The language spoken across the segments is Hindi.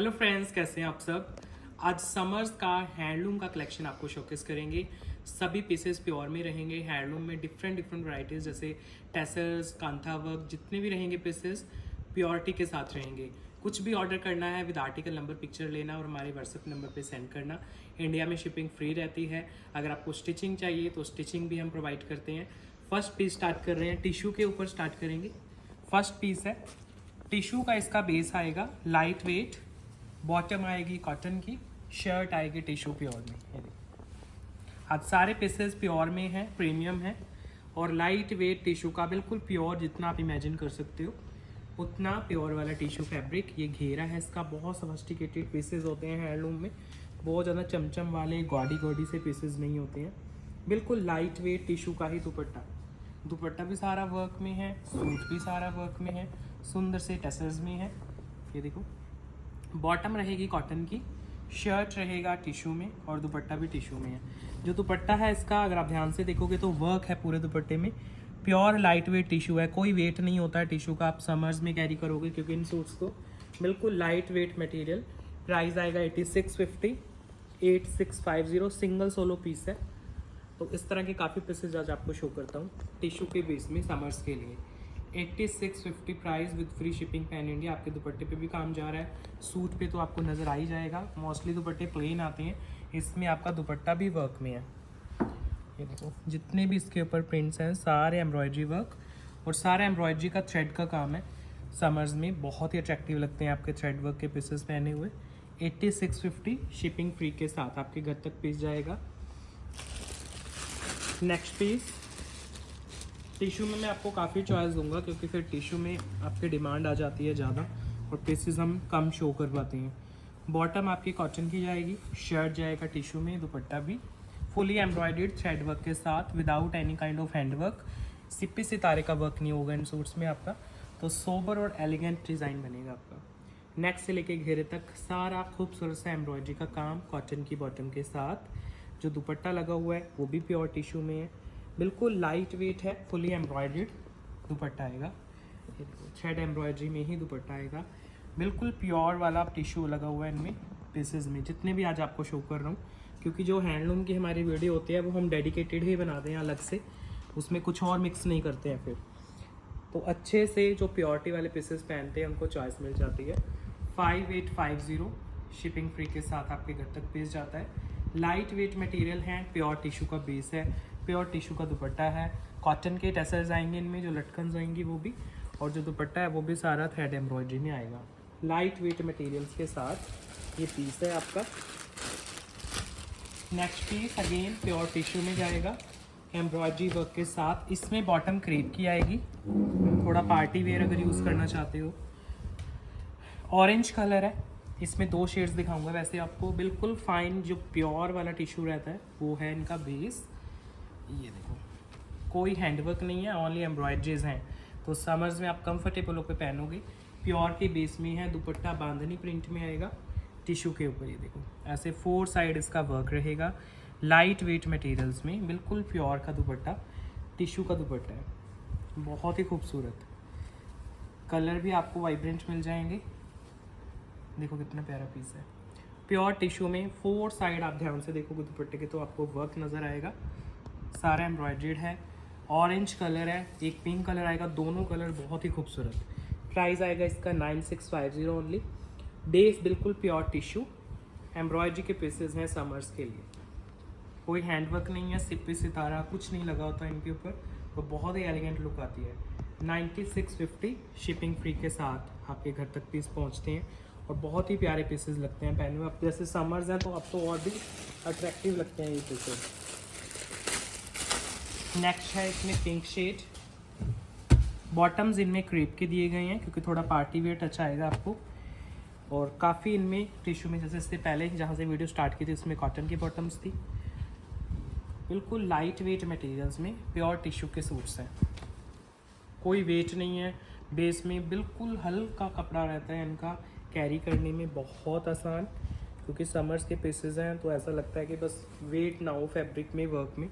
हेलो फ्रेंड्स, कैसे हैं आप सब। आज समर्स का हैंडलूम का कलेक्शन आपको शोकेस करेंगे। सभी पीसेस प्योर में रहेंगे। हैंडलूम में डिफरेंट वैरायटीज़ जैसे टेसर्स, कांथा वर्क, जितने भी रहेंगे पीसेस प्योरिटी के साथ रहेंगे। कुछ भी ऑर्डर करना है विद आर्टिकल नंबर पिक्चर लेना और हमारे व्हाट्सएप नंबर पे सेंड करना। इंडिया में शिपिंग फ्री रहती है। अगर आपको स्टिचिंग चाहिए तो स्टिचिंग भी हम प्रोवाइड करते हैं। फर्स्ट पीस स्टार्ट कर रहे हैं, टिश्यू के ऊपर स्टार्ट करेंगे। फर्स्ट पीस है टिश्यू का, इसका बेस आएगा लाइट वेट, बॉटम आएगी कॉटन की, शर्ट आएगी टिश्यू प्योर में। ये देखिए, आज सारे पीसेस प्योर में हैं, प्रीमियम है और लाइट वेट टिश्यू का, बिल्कुल प्योर, जितना आप इमेजिन कर सकते हो उतना प्योर वाला टिश्यू फैब्रिक। ये घेरा है इसका, बहुत सोफिस्टिकेटेड पीसेस होते हैं हैंडलूम में, बहुत ज़्यादा चमचम वाले गॉडी से पीसेस नहीं होते हैं। बिल्कुल लाइट वेट टिश्यू का ही दुपट्टा भी सारा वर्क में है, सूट भी सारा वर्क में है, सुंदर से टसल्स में है। ये देखो, बॉटम रहेगी कॉटन की, शर्ट रहेगा टिश्यू में और दुपट्टा भी टिश्यू में है। जो दुपट्टा है इसका, अगर आप ध्यान से देखोगे तो वर्क है पूरे दुपट्टे में। प्योर लाइट वेट टिश्यू है, कोई वेट नहीं होता है टिश्यू का। आप समर्स में कैरी करोगे क्योंकि इन सूट्स को बिल्कुल लाइट वेट मटेरियल। प्राइस आएगा 8650, 8650। सिंगल सोलो पीस है। तो इस तरह के काफ़ी पीसेज आज आपको शो करता हूँ टिश्यू के बेस में समर्स के लिए। 8650 price with free shipping pan India. आपके दुपट्टे पे भी काम जा रहा है, सूट पे तो आपको नज़र आ ही जाएगा। मोस्टली दुपट्टे प्लेन आते हैं, इसमें आपका दुपट्टा भी वर्क में है। ये देखो, जितने भी इसके ऊपर प्रिंट्स हैं सारे एम्ब्रॉयडरी वर्क और सारा एम्ब्रॉयडरी का थ्रेड का काम है। समर्स में बहुत ही अट्रैक्टिव लगते हैं आपके थ्रेड वर्क के पीसेस पहने हुए। 8650 शिपिंग फ्री के साथ आपके घर तक पीस जाएगा। नेक्स्ट पीस टिश्यू में मैं आपको काफ़ी चॉइस दूंगा क्योंकि फिर टिश्यू में आपकी डिमांड आ जाती है ज़्यादा और पीसेस हम कम शो कर पाते हैं। बॉटम आपकी कॉटन की जाएगी, शर्ट जाएगा टिश्यू में, दुपट्टा भी फुली एम्ब्रॉयडर्ड थ्रेड वर्क के साथ without any kind of hand work. Sippy सितारे का वर्क नहीं होगा इन सूट्स में आपका, तो सोबर और एलिगेंट डिज़ाइन बनेगा आपका। नेक से लेके घेरे तक सारा खूबसूरत सा एम्ब्रॉयडरी का काम कॉटन की बॉटम के साथ। जो दुपट्टा लगा हुआ है वो भी प्योर टिश्यू में है, बिल्कुल लाइट वेट है, फुली एम्ब्रॉयडर्ड दुपट्टा आएगा। थ्रेड एम्ब्रॉयडरी में ही दुपट्टा आएगा, बिल्कुल प्योर वाला टिश्यू लगा हुआ है इनमें पीसेस में, जितने भी आज आपको शो कर रहा हूँ। क्योंकि जो हैंडलूम की हमारी वीडियो होती है वो हम डेडिकेटेड ही बनाते हैं अलग से, उसमें कुछ और मिक्स नहीं करते हैं फिर। तो अच्छे से जो प्योरिटी वाले पीसेस पहनते हैं उनको चॉइस मिल जाती है। 5850 शिपिंग फ्री के साथ आपके घर तक पीस जाता है। लाइट वेट मटेरियल है, प्योर टिश्यू का बेस है, प्योर टिश्यू का दुपट्टा है, कॉटन के टसल्स आएंगे इनमें, जो लटकन आएंगी वो भी, और जो दुपट्टा है वो भी सारा थ्रेड एम्ब्रॉयडरी में आएगा। लाइट वेट मटेरियल्स के साथ ये पीस है आपका। Next piece again pure tissue में जाएगा, एम्ब्रॉयडरी वर्क के साथ। इसमें बॉटम क्रेप की आएगी, थोड़ा पार्टी वेयर अगर यूज़ करना चाहते हो। ऑरेंज कलर है, इसमें 2 शेड्स दिखाऊंगा वैसे आपको। बिल्कुल फाइन जो प्योर वाला टिश्यू रहता है वो है इनका बेस। ये देखो, कोई हैंडवर्क नहीं है, ओनली एम्ब्रॉयडरीज हैं, तो समर्स में आप कंफर्टेबल होकर पहनोगे। प्योर के बेस में है, दुपट्टा बांधनी प्रिंट में आएगा टिश्यू के ऊपर। ये देखो, ऐसे 4 साइड इसका वर्क रहेगा, लाइट वेट मटेरियल्स में, बिल्कुल प्योर का दुपट्टा, टिश्यू का दुपट्टा है, बहुत ही खूबसूरत। कलर भी आपको वाइब्रेंट मिल जाएंगे। देखो कितना प्यारा पीस है, प्योर टिश्यू में 4 साइड। आप ध्यान से देखोगे दुपट्टे के तो आपको वर्क नज़र आएगा, सारा एम्ब्रॉयडर्ड है। ऑरेंज कलर है, एक पिंक कलर आएगा, दोनों कलर बहुत ही खूबसूरत। प्राइस आएगा इसका 9650 ओनली। बेस बिल्कुल प्योर टिश्यू, एम्ब्रॉयडरी के पीसेस हैं समर्स के लिए। कोई हैंडवर्क नहीं है, सिप्पी सितारा कुछ नहीं लगा होता इनके ऊपर, तो बहुत ही एलिगेंट लुक आती है। 9650 शिपिंग फ्री के साथ आपके घर तक पीस पहुंचते हैं और बहुत ही प्यारे पीसेस लगते हैं पहने हुए। अब जैसे समर्स हैं तो अब तो और भी अट्रैक्टिव लगते हैं ये पीसेस। नेक्स्ट है इसमें पिंक शेड, बॉटम्स इनमें क्रेप के दिए गए हैं क्योंकि थोड़ा पार्टी वेयर टच आएगा आपको। और काफ़ी इनमें टिश्यू में, जैसे इससे पहले जहाँ से वीडियो स्टार्ट की थी उसमें कॉटन की बॉटम्स थी। बिल्कुल लाइट वेट मटेरियल्स में प्योर टिश्यू के सूट्स हैं, कोई वेट नहीं है। बेस में बिल्कुल हल्का कपड़ा रहता है इनका, कैरी करने में बहुत आसान, क्योंकि समर्स के पीसेस हैं तो ऐसा लगता है कि बस वेट ना हो फैब्रिक में, वर्क में,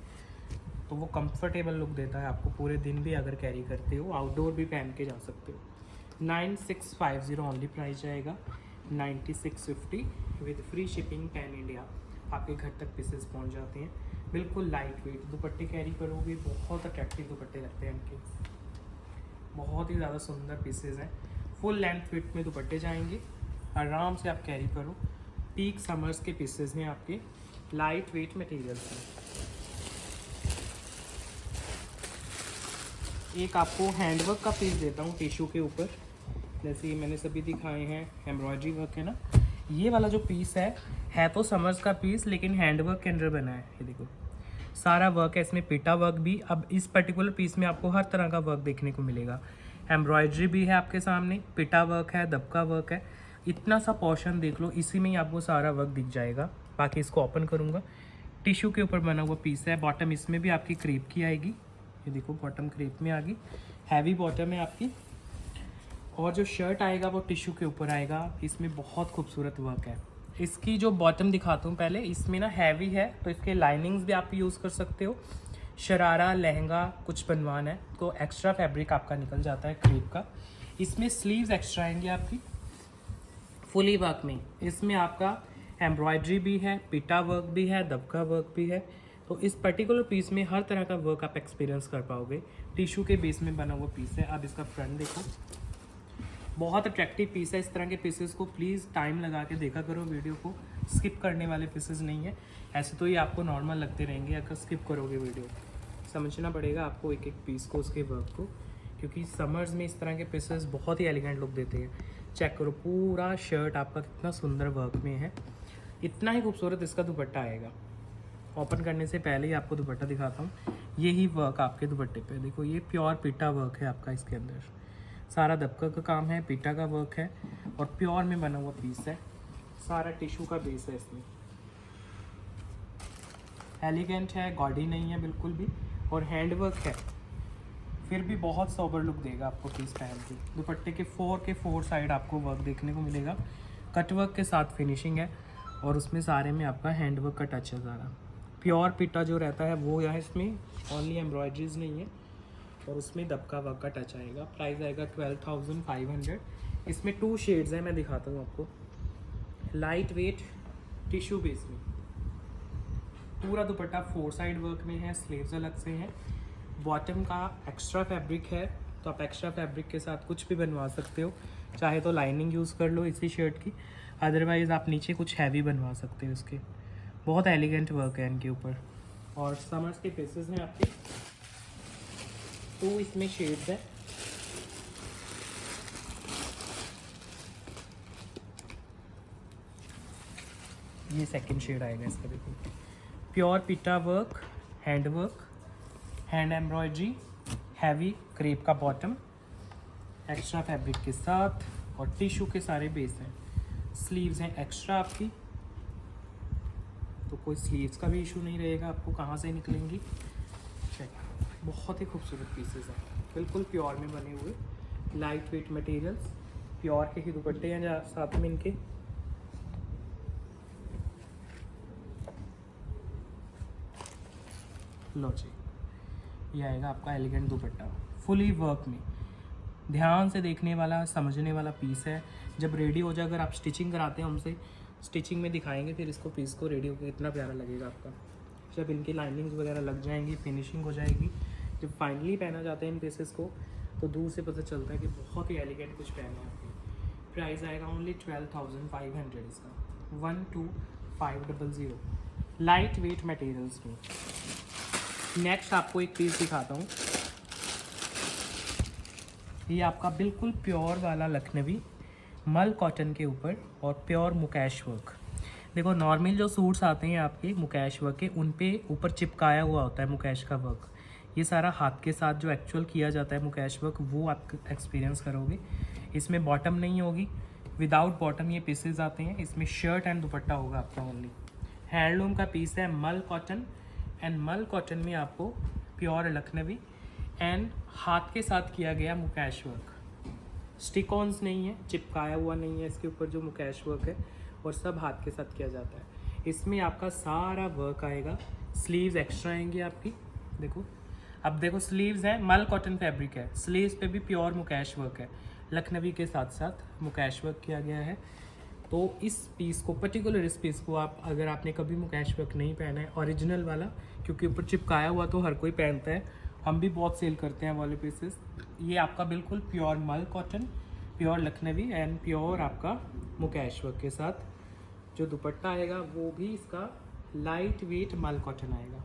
तो वो कंफर्टेबल लुक देता है आपको। पूरे दिन भी अगर कैरी करते हो, आउटडोर भी पहन के जा सकते हो। 9650 ओनली प्राइस जाएगा। 9650 with free shipping pan India. आपके घर तक पीसेस पहुंच जाते हैं। बिल्कुल लाइट वेट दुपट्टे कैरी करोगे, बहुत अट्रैक्टिव दुपट्टे लगते हैं इनके, बहुत ही ज़्यादा सुंदर पीसेस हैं। फुल लेंथ फिट में दुपट्टे जाएंगे, आराम से आप कैरी करो। पीक समर्स के पीसेस हैं आपके, लाइट वेट मटेरियल्स हैं। एक आपको हैंडवर्क का पीस देता हूँ टिश्यू के ऊपर, जैसे मैंने सभी दिखाए हैं एम्ब्रॉयडरी वर्क है ना। ये वाला जो पीस है तो समर्स का पीस, लेकिन हैंडवर्क के अंदर बना है। ये देखो सारा वर्क है इसमें, पिटा वर्क भी। अब इस पर्टिकुलर पीस में आपको हर तरह का वर्क देखने को मिलेगा। एम्ब्रॉयडरी भी है आपके सामने, पिटा वर्क है, दबका वर्क है। इतना सा पोर्शन देख लो, इसी में ही आपको सारा वर्क दिख जाएगा। बाकी इसको ओपन करूँगा। टिश्यू के ऊपर बना हुआ पीस है। बॉटम इसमें भी आपकी क्रेप की आएगी, ये देखो बॉटम क्रेप में आ गई, हैवी बॉटम है आपकी। और जो शर्ट आएगा वो टिश्यू के ऊपर आएगा। इसमें बहुत खूबसूरत वर्क है। इसकी जो बॉटम दिखाता हूँ पहले, इसमें ना हैवी है तो इसके लाइनिंग्स भी आप यूज़ कर सकते हो। शरारा लहंगा कुछ बनवाना है तो एक्स्ट्रा फैब्रिक आपका निकल जाता है क्रेप का। इसमें स्लीव्स एक्स्ट्रा आएंगे आपकी फुली वर्क में। इसमें आपका एम्ब्रॉयडरी भी है, पिटा वर्क भी है, दबका वर्क भी है। तो इस पर्टिकुलर पीस में हर तरह का वर्क आप एक्सपीरियंस कर पाओगे। टिश्यू के बेस में बना हुआ पीस है। अब इसका फ्रंट देखो, बहुत अट्रैक्टिव पीस है। इस तरह के पीसेस को प्लीज़ टाइम लगा के देखा करो, वीडियो को स्किप करने वाले पीसेस नहीं है। ऐसे तो ये आपको नॉर्मल लगते रहेंगे, अगर स्किप करोगे वीडियो। समझना पड़ेगा आपको एक एक पीस को, उसके वर्क को, क्योंकि समर्स में इस तरह के पीसेस बहुत ही एलिगेंट लुक देते हैं। चेक करो पूरा शर्ट आपका कितना सुंदर वर्क में है। इतना ही खूबसूरत इसका दुपट्टा आएगा। ओपन करने से पहले ही आपको दुपट्टा दिखाता हूँ। यही वर्क आपके दुपट्टे पे देखो, ये प्योर पिटा वर्क है आपका। इसके अंदर सारा दबका का काम है, पिटा का वर्क है और प्योर में बना हुआ पीस है। सारा टिश्यू का बेस है इसमें। एलिगेंट है, गॉडी नहीं है बिल्कुल भी, और हैंड वर्क है, फिर भी बहुत सोबर लुक देगा आपको पीस पहन के। दुपट्टे के फोर साइड आपको वर्क देखने को मिलेगा। कट वर्क के साथ फिनिशिंग है और उसमें सारे में आपका हैंड वर्क का टच है। सारा प्योर पिटा जो रहता है वो यहाँ इसमें, ओनली एम्ब्रॉयडरीज नहीं है, और उसमें दबका वर्क का टच आएगा। प्राइस आएगा 12,500। इसमें 2 शेड्स हैं, मैं दिखाता हूँ आपको। लाइट वेट टिश्यू बेस में पूरा दुपट्टा 4 साइड वर्क में है, स्लीव्स अलग से हैं। बॉटम का एक्स्ट्रा फैब्रिक है तो आप एक्स्ट्रा फैब्रिक के साथ कुछ भी बनवा सकते हो। चाहे तो लाइनिंग यूज़ कर लो इसी शर्ट की, अदरवाइज़ आप नीचे कुछ हैवी बनवा सकते हो इसके। बहुत एलिगेंट वर्क है इनके ऊपर। और समर्स के पीसेस हैं आपके, 2 इसमें शेड्स हैं। ये सेकंड शेड आएगा इसका, देखो प्योर पिटा work, hand work, hand embroidery, heavy crepe का बॉटम एक्स्ट्रा फैब्रिक के साथ, और टिश्यू के सारे बेस हैं। स्लीव्स हैं एक्स्ट्रा आपकी, तो कोई स्लीव्स का भी इशू नहीं रहेगा आपको कहाँ से निकलेंगी। चेक, बहुत ही खूबसूरत पीसेस हैं, बिल्कुल प्योर में बने हुए, लाइट वेट मटेरियल्स। प्योर के ही दुपट्टे हैं साथ में इनके। लो जी, ये आएगा आपका एलिगेंट दुपट्टा फुली वर्क में। ध्यान से देखने वाला, समझने वाला पीस है। जब रेडी हो जाए, अगर आप स्टिचिंग कराते हैं हमसे, स्टिचिंग में दिखाएंगे फिर इसको पीस को रेडी होकर, इतना प्यारा लगेगा आपका। जब इनकी लाइनिंग्स वगैरह लग जाएंगी, फिनिशिंग हो जाएगी, जब फाइनली पहना जाता है इन पीसेस को, तो दूर से पता चलता है कि बहुत ही एलिगेंट कुछ पहना है आपके। प्राइस आएगा ओनली 12,500 इसका, 12,500। लाइट वेट मटेरियल्स में। नेक्स्ट आपको एक पीस दिखाता हूँ। ये आपका बिल्कुल प्योर वाला लखनवी मल कॉटन के ऊपर और प्योर मुकैश वर्क। देखो नॉर्मल जो सूट्स आते हैं आपके मुकैश वर्क के, उन पे ऊपर चिपकाया हुआ होता है मुकैश का वर्क। ये सारा हाथ के साथ जो एक्चुअल किया जाता है मुकैश वर्क, वो आप एक्सपीरियंस करोगे। इसमें बॉटम नहीं होगी, विदाउट बॉटम ये पीसेज आते हैं। इसमें शर्ट एंड दुपट्टा होगा आपका ओनली। हैंडलूम का पीस है मल कॉटन, एंड मल कॉटन में आपको प्योर लखनवी एंड हाथ के साथ किया गया मुकैश वर्क। स्टिकॉन्स नहीं है, चिपकाया हुआ नहीं है इसके ऊपर जो मुकैश वर्क है, और सब हाथ के साथ किया जाता है। इसमें आपका सारा वर्क आएगा। स्लीव्स एक्स्ट्रा आएंगी आपकी, देखो। अब देखो स्लीव्स हैं, मल कॉटन फैब्रिक है, स्लीव्स पे भी प्योर मुकैश वर्क है, लखनवी के साथ साथ मुकैश वर्क किया गया है। तो इस पीस को, पर्टिकुलर इस पीस को आप, अगर आपने कभी मुकेश वर्क नहीं पहना है ओरिजिनल वाला, क्योंकि ऊपर चिपकाया हुआ तो हर कोई पहनता है, हम भी बहुत सेल करते हैं वाले पीसेस। ये आपका बिल्कुल pure mul cotton, pure Lucknowi and pure आपका मुकेश वर्क के साथ जो दुपट्टा आएगा वो भी इसका लाइट वेट मल कॉटन आएगा।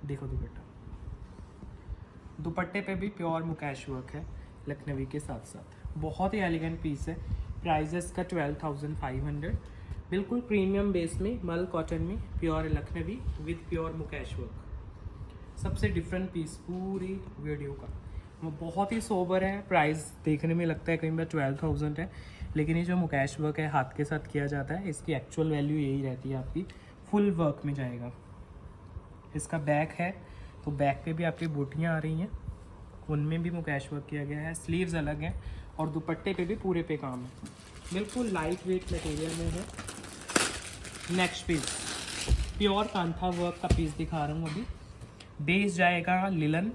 देखो दुपट्टा, दुपट्टे पे भी प्योर मुकेश वर्क है लखनवी के साथ साथ। बहुत ही एलिगेंट पीस है। प्राइस है इसका 12,500। बिल्कुल प्रीमियम बेस में मल कॉटन में pure Lucknowi with pure mukaish work. सबसे डिफरेंट पीस पूरी वीडियो का, वो बहुत ही सोबर है। प्राइस देखने में लगता है कहीं बार 12,000 है, लेकिन ये जो मुकेश वर्क है हाथ के साथ किया जाता है, इसकी एक्चुअल वैल्यू यही रहती है आपकी। फुल वर्क में जाएगा। इसका बैक है तो बैक पे भी आपकी बूटियाँ आ रही हैं, उनमें भी मुकेश वर्क किया गया है। स्लीव्स अलग हैं और दुपट्टे पे भी पूरे पे काम है। बिल्कुल लाइट वेट मटेरियल में है। Next piece pure kantha work का पीस दिखा रहा हूँ अभी। बेस जाएगा लिलन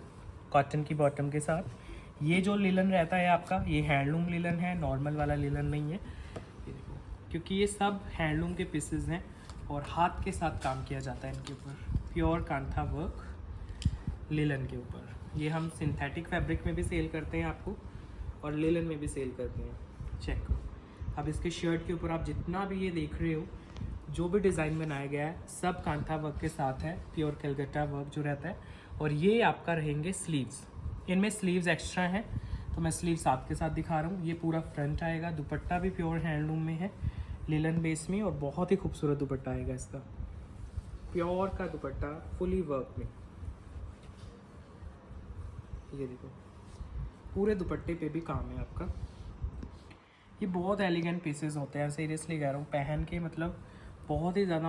कॉटन की बॉटम के साथ। ये जो लिलन रहता है आपका, ये हैंडलूम लिलन है, नॉर्मल वाला लिलन नहीं है। ये देखो, क्योंकि ये सब हैंडलूम के पीसेस हैं और हाथ के साथ काम किया जाता है इनके ऊपर। प्योर कांथा वर्क लिलन के ऊपर। ये हम सिंथेटिक फैब्रिक में भी सेल करते हैं आपको और लिलन में भी सेल करते हैं। चेक करो। अब इसके शर्ट के ऊपर आप जितना भी ये देख रहे हो, जो भी डिज़ाइन बनाया गया है सब कांथा वर्क के साथ है। प्योर कलकत्ता वर्क जो रहता है। और ये आपका रहेंगे स्लीव्स। इनमें स्लीव्स एक्स्ट्रा हैं तो मैं स्लीव्स आपके साथ दिखा रहा हूँ। ये पूरा फ्रंट आएगा। दुपट्टा भी प्योर हैंडलूम में है, लिलन बेस में, और बहुत ही खूबसूरत दुपट्टा आएगा इसका। प्योर का दुपट्टा फुली वर्क में। ये देखो, पूरे दुपट्टे पे भी काम है आपका। ये बहुत एलिगेंट पीसेस होते हैं, सीरियसली कह रहा हूँ। पहन के मतलब बहुत ही ज़्यादा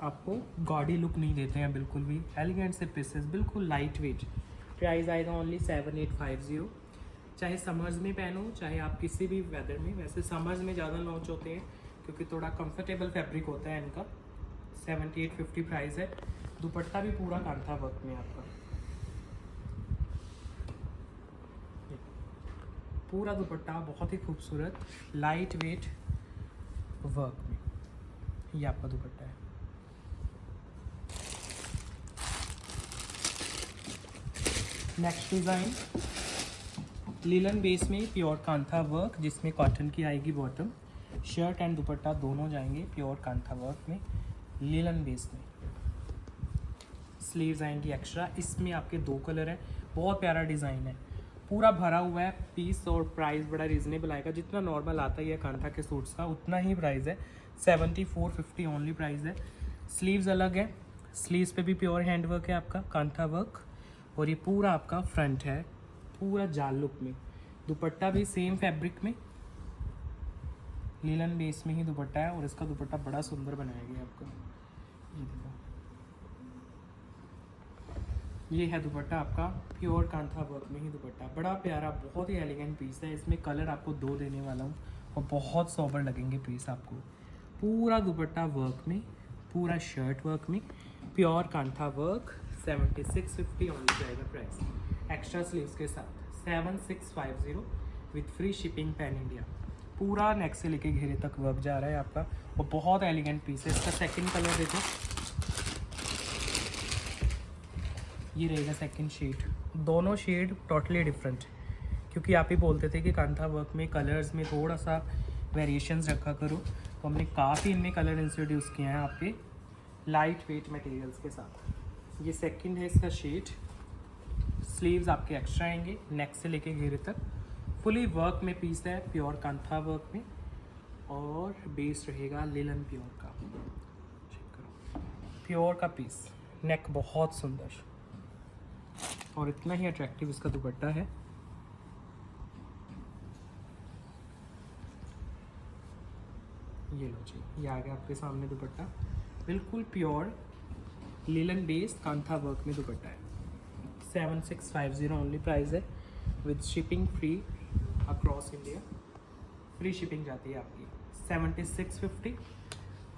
आपको गॉडी लुक नहीं देते हैं बिल्कुल भी। एलिगेंट से पीसेस, बिल्कुल लाइट वेट। प्राइस आएगा ओनली 7850। चाहे समर्स में पहनो, चाहे आप किसी भी वेदर में। वैसे समर्स में ज़्यादा लॉन्च होते हैं क्योंकि थोड़ा कंफर्टेबल फैब्रिक होता है इनका। 7850 प्राइस है। दुपट्टा भी पूरा कांथा वर्क में आपका। पूरा दुपट्टा बहुत ही खूबसूरत लाइट वेट वर्क में। ये आपका दुपट्टा है। नेक्स्ट डिज़ाइन लिलन बेस में प्योर कांथा वर्क, जिसमें कॉटन की आएगी बॉटम। शर्ट एंड दुपट्टा दोनों जाएंगे प्योर कांथा वर्क में, लिलन बेस में। स्लीव्स आएंगी एक्स्ट्रा। इसमें आपके 2 कलर हैं। बहुत प्यारा डिज़ाइन है, पूरा भरा हुआ है पीस। और प्राइस बड़ा रीजनेबल आएगा, जितना नॉर्मल आता ही है कांथा के सूट्स का उतना ही प्राइस है। 7450 ओनली प्राइस है। स्लीव्स अलग है। स्लीव्स पे भी प्योर हैंड वर्क है आपका, कांथा वर्क। और ये पूरा आपका फ्रंट है, पूरा जाल लुक में। दुपट्टा भी सेम फैब्रिक में, लीलन बेस में ही दुपट्टा है। और इसका दुपट्टा बड़ा सुंदर बनाया गया आपका। ये देखो, ये है दुपट्टा आपका, प्योर कांथा वर्क में ही दुपट्टा। बड़ा प्यारा, बहुत ही एलिगेंट पीस है। इसमें कलर आपको 2 देने वाला हूँ और बहुत सोबर लगेंगे पीस आपको। पूरा दुपट्टा वर्क में, पूरा शर्ट वर्क में, प्योर कांथा वर्क। 7650 ओनली जाएगा प्राइस, एक्स्ट्रा स्लीव्स के साथ। 7650 with free shipping pan India. पूरा नेक से लेके घेरे तक वर्क जा रहा है आपका और बहुत एलिगेंट पीस है। इसका सेकंड कलर देखो, ये रहेगा सेकंड शेड। दोनों शेड टोटली डिफरेंट, क्योंकि आप ही बोलते थे कि कांथा वर्क में कलर्स में थोड़ा सा वेरिएशंस रखा करो, तो हमने काफ़ी इनमें कलर इंट्रोड्यूस किए हैं आपके लाइट वेट मटेरियल्स के साथ। ये सेकंड है इसका शेड। स्लीव्स आपके एक्स्ट्रा आएंगे, नेक से लेके घेरे तक। फुली वर्क में पीस है, प्योर कांथा वर्क में। और बेस रहेगा लिलन प्योर का। चेक करो, प्योर का पीस। नेक बहुत सुंदर और इतना ही अट्रैक्टिव इसका दुपट्टा है। ये लो जी, ये आ गया आपके सामने दुपट्टा। बिल्कुल pure linen base kantha work में दुपट्टा है। 7650 ओनली प्राइस है, with shipping free across India. Free shipping जाती है आपकी। 7650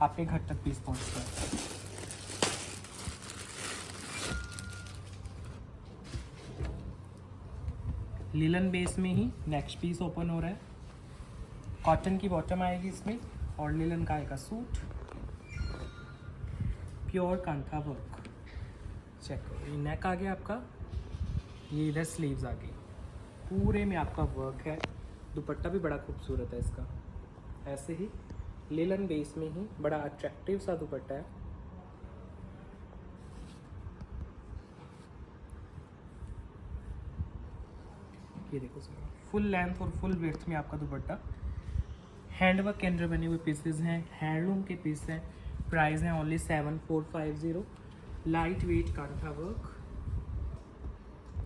आपके घर तक पीस पहुंचता है। लिलन बेस में ही नेक्स्ट पीस ओपन हो रहा है। कॉटन की बॉटम आएगी इसमें और लिलन का आएगा suit, pure kantha work. Check करो, ये नेक आ गया आपका, ये इधर स्लीव्स आ गई, पूरे में आपका वर्क है। दुपट्टा भी बड़ा खूबसूरत है इसका, ऐसे ही लिलन बेस में ही बड़ा अट्रैक्टिव सा दुपट्टा है। ये देखो सर, फुल लेंथ और फुल विड्थ में आपका दुपट्टा। हैंडवर्क के अंदर बने हुए पीसेज हैं, हैंडलूम के पीस हैं। प्राइस है only 7450। Light weight kantha work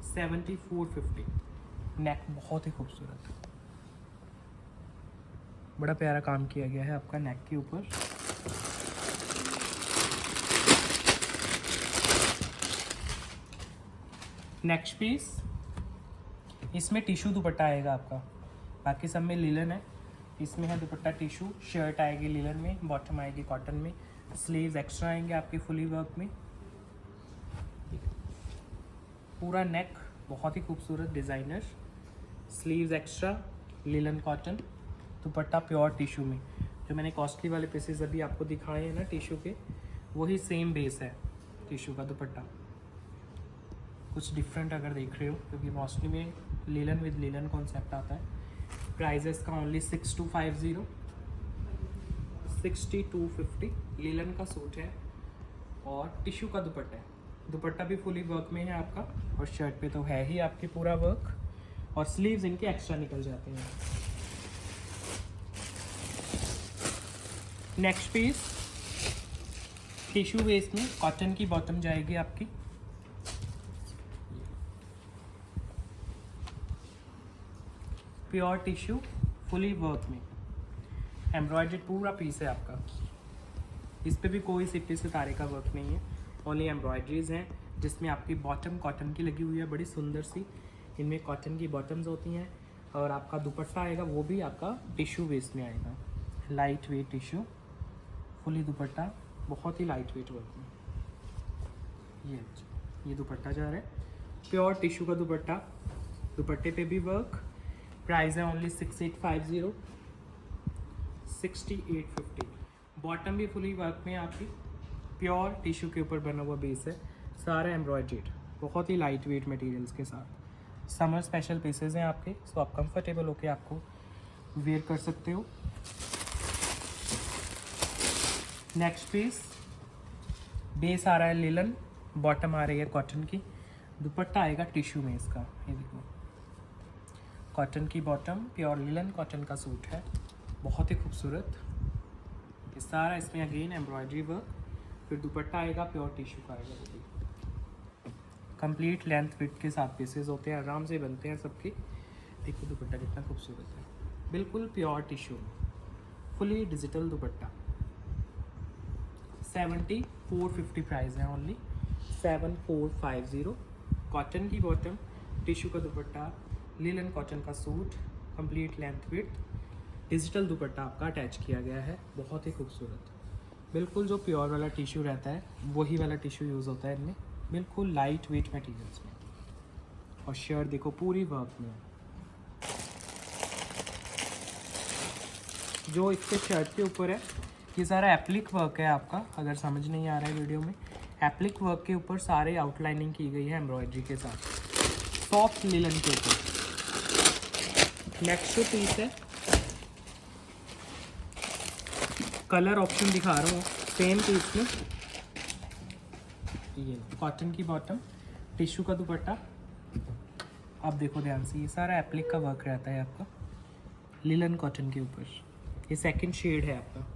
7450। नेक बहुत ही खूबसूरत, बड़ा प्यारा काम किया गया है आपका नेक के ऊपर। नेक्स्ट पीस, इसमें टिशू दुपट्टा आएगा आपका, बाकी सब में लिलन है, इसमें है दुपट्टा टिशू। शर्ट आएगी लिलन में, बॉटम आएगी कॉटन में, स्लीव्स एक्स्ट्रा आएंगे आपके फुली वर्क में। पूरा नेक बहुत ही खूबसूरत designer, sleeves extra, linen cotton, दुपट्टा प्योर टिशू में। जो मैंने कॉस्टली वाले पीसेस अभी आपको दिखाए हैं ना टिशू के, वही सेम बेस है टिशू का दुपट्टा। कुछ डिफरेंट अगर देख रहे हो, क्योंकि मॉस्टली में लिलन विद लिलन कॉन्सेप्ट आता है। प्राइजेस का ओनली 6250, 6250। लिलन का सूट है और टिशू का दुपट्टा है। दुपट्टा भी फुली वर्क में है आपका, और शर्ट पे तो है ही आपके पूरा वर्क, और स्लीव्स इनके एक्स्ट्रा निकल जाते हैं। नेक्स्ट पीस, टिशू बेस में कॉटन की बॉटम जाएगी आपकी, प्योर टिश्यू फुली वर्क में, एम्ब्रॉयडर्ड पूरा पीस है आपका। इस पे भी कोई सिप्पी सितारे का वर्क नहीं है, ओनली एम्ब्रॉयडरीज हैं, जिसमें आपकी बॉटम कॉटन की लगी हुई है, बड़ी सुंदर सी। इनमें कॉटन की बॉटम्स होती हैं, और आपका दुपट्टा आएगा वो भी आपका टिश्यू बेस में आएगा, लाइट वेट टिश्यू फुली दुपट्टा, बहुत ही लाइट वेट वर्क में। ये दुपट्टा जा रहा है, प्योर टिश्यू का दुपट्टा, दुपट्टे पे भी वर्क। प्राइस है ओनली 6850, 6850। बॉटम भी फुली वर्क में आपकी, प्योर टिश्यू के ऊपर बना हुआ बेस है, सारा एम्ब्रॉयडर्ड, बहुत ही लाइट वेट मटेरियल्स के साथ। समर स्पेशल पीसेज हैं आपके, सो आप कंफर्टेबल होके आपको वेयर कर सकते हो। नेक्स्ट पीस, बेस आ रहा है लिलन, बॉटम आ रही है कॉटन की, दुपट्टा आएगा टिश्यू में इसका। ये देखो, कॉटन की बॉटम, प्योर लिलन कॉटन का सूट है, बहुत ही खूबसूरत। ये सारा इसमें अगेन एम्ब्रॉयडरी वर्क, फिर दुपट्टा आएगा प्योर टिश्यू का आएगा, वो भी कंप्लीट लेंथ विड्थ के साथ पीसेस होते हैं, आराम से बनते हैं सबके। देखो दुपट्टा कितना खूबसूरत है, बिल्कुल प्योर टिश्यू में, फुली डिजिटल दुपट्टा। 7450 प्राइस है ओनली, 7450। कॉटन की बॉटम, टिश्यू का दुपट्टा, लिलन कॉटन का suit, complete length width, digital दुपट्टा आपका अटैच किया गया है, बहुत ही खूबसूरत। बिल्कुल जो प्योर वाला टिश्यू रहता है वही वाला टिश्यू यूज़ होता है इनमें, बिल्कुल लाइट वेट मटेरियल्स में। और शर्ट देखो पूरी वर्क में, जो इसके शर्ट के ऊपर है ये सारा एप्लिक वर्क है आपका, अगर समझ नहीं आ रहा है वीडियो में, एप्लिक वर्क के ऊपर सारे आउटलाइनिंग की गई है एम्ब्रॉयडरी के साथ, सॉफ्ट लिलन के ऊपर। नेक्स्ट जो पीस है, कलर ऑप्शन दिखा रहा हूँ सेम पीस में। ये कॉटन की बॉटम, टिश्यू का दुपट्टा। अब देखो ध्यान से, ये सारा एप्लिक का वर्क रहता है आपका लिलन कॉटन के ऊपर। ये सेकंड शेड है आपका,